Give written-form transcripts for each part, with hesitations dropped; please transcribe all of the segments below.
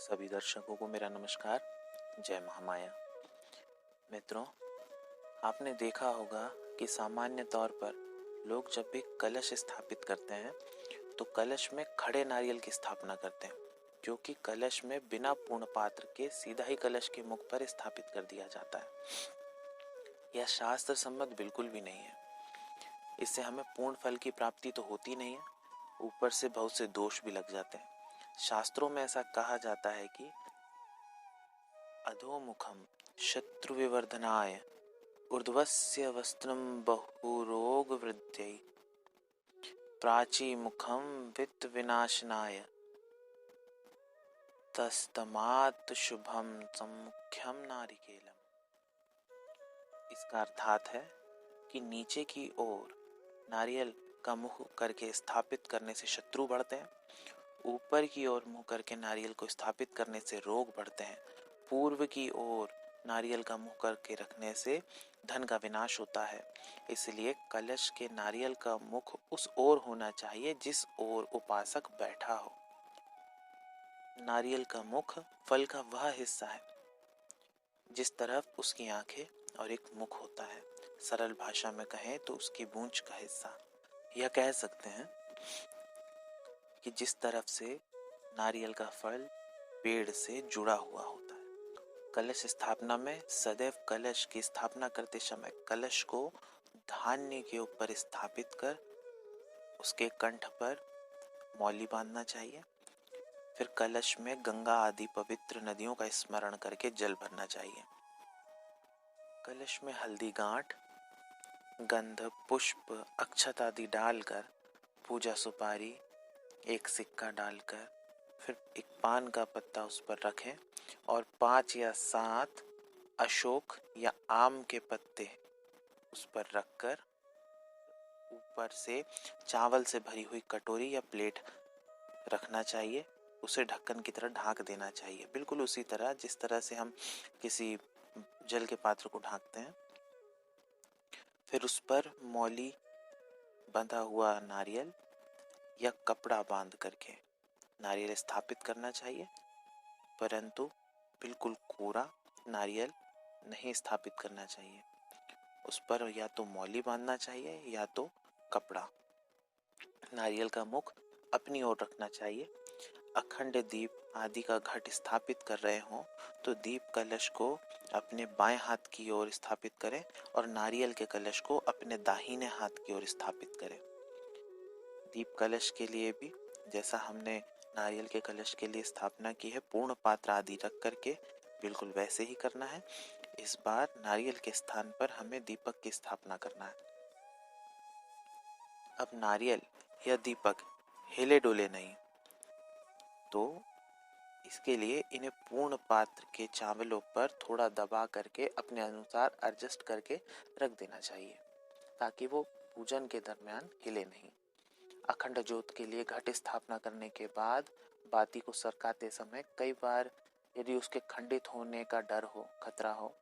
सभी दर्शकों को मेरा नमस्कार। जय महामाया। मित्रों, आपने देखा होगा कि सामान्य तौर पर लोग जब भी कलश स्थापित करते हैं तो कलश में खड़े नारियल की स्थापना करते हैं, क्योंकि कलश में बिना पूर्ण पात्र के सीधा ही कलश के मुख पर स्थापित कर दिया जाता है। यह शास्त्र सम्मत बिल्कुल भी नहीं है। इससे हमें पूर्ण फल की प्राप्ति तो होती नहीं है, ऊपर से बहुत से दोष भी लग जाते हैं। शास्त्रों में ऐसा कहा जाता है कि अधोमुखम शत्रु विवर्धनाय ऊर्ध्वस्य वस्त्रम बहुरोग वृद्ध्यै प्राची मुखम वित्त विनाशनाय तस्तमात् शुभम सम्मुख्यम नारिकेलम। इसका अर्थात है कि नीचे की ओर नारियल का मुख करके स्थापित करने से शत्रु बढ़ते हैं, ऊपर की ओर मुंह करके नारियल को स्थापित करने से रोग बढ़ते हैं, पूर्व की ओर नारियल का मुंह करके रखने से धन का विनाश होता है। इसलिए कलश के नारियल का मुख उस ओर होना चाहिए जिस ओर उपासक बैठा हो। नारियल का मुख फल का वह हिस्सा है जिस तरफ उसकी आंखें और एक मुख होता है। सरल भाषा में कहें तो उसकी पूंछ का हिस्सा। यह कह सकते हैं कि जिस तरफ से नारियल का फल पेड़ से जुड़ा हुआ होता है। कलश स्थापना में सदैव कलश की स्थापना करते समय कलश को धान्य के ऊपर स्थापित कर उसके कंठ पर मौली बांधना चाहिए। फिर कलश में गंगा आदि पवित्र नदियों का स्मरण करके जल भरना चाहिए। कलश में हल्दी गांठ, गंध, पुष्प, अक्षत आदि डालकर पूजा सुपारी, एक सिक्का डालकर फिर एक पान का पत्ता उस पर रखें और 5 या 7 अशोक या आम के पत्ते उस पर रखकर ऊपर से चावल से भरी हुई कटोरी या प्लेट रखना चाहिए। उसे ढक्कन की तरह ढांक देना चाहिए, बिल्कुल उसी तरह जिस तरह से हम किसी जल के पात्र को ढांकते हैं। फिर उस पर मौली बंधा हुआ नारियल या कपड़ा बांध करके नारियल स्थापित करना चाहिए, परंतु बिल्कुल कोरा नारियल नहीं स्थापित करना चाहिए। उस पर या तो मौली बांधना चाहिए या तो कपड़ा। नारियल का मुख अपनी ओर रखना चाहिए। अखंड दीप आदि का घट स्थापित कर रहे हों तो दीप कलश को अपने बाएं हाथ की ओर स्थापित करें और नारियल के कलश को अपने दाहिने हाथ की ओर स्थापित करें। दीप कलश के लिए भी जैसा हमने नारियल के कलश के लिए स्थापना की है पूर्ण पात्र आदि रख करके बिल्कुल वैसे ही करना है। इस बार नारियल के स्थान पर हमें दीपक की स्थापना करना है। अब नारियल या दीपक हिले डोले नहीं, तो इसके लिए इन्हें पूर्ण पात्र के चावलों पर थोड़ा दबा करके अपने अनुसार एडजस्ट करके रख देना चाहिए ताकि वो पूजन के दरमियान हिले नहीं। अखंड ज्योत के लिए घट स्थापना करने के बाद बाती को सरकाते समय कई बार यदि उसके खंडित होने का डर हो, खतरा हो,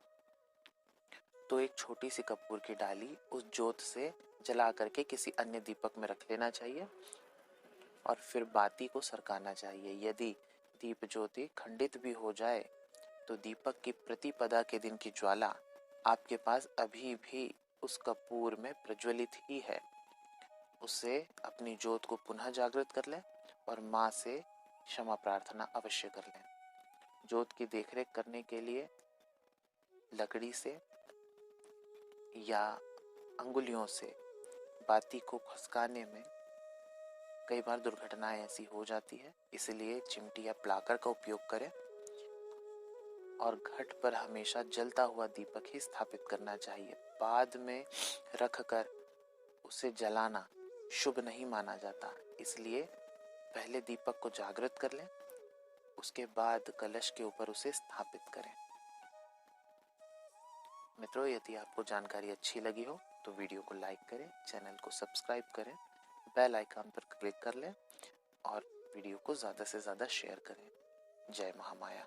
तो एक छोटी सी कपूर की डाली उस ज्योत से जला करके किसी अन्य दीपक में रख लेना चाहिए और फिर बाती को सरकाना चाहिए। यदि दीप ज्योति खंडित भी हो जाए तो दीपक की प्रतिपदा के दिन की ज्वाला आपके पास अभी भी उस कपूर में प्रज्वलित ही है। उससे अपनी ज्योत को पुनः जागृत कर लें और माँ से क्षमा प्रार्थना अवश्य कर लें। ज्योत की देखरेख करने के लिए लकड़ी से या अंगुलियों से बाती को खसकाने में कई बार दुर्घटनाएं ऐसी हो जाती है, इसलिए चिमटी या प्लाकर का उपयोग करें और घट पर हमेशा जलता हुआ दीपक ही स्थापित करना चाहिए। बाद में रखकर उसे जलाना शुभ नहीं माना जाता, इसलिए पहले दीपक को जागृत कर लें, उसके बाद कलश के ऊपर उसे स्थापित करें। मित्रों, यदि आपको जानकारी अच्छी लगी हो तो वीडियो को लाइक करें, चैनल को सब्सक्राइब करें, बेल आइकन पर क्लिक कर लें और वीडियो को ज़्यादा से ज़्यादा शेयर करें। जय महामाया।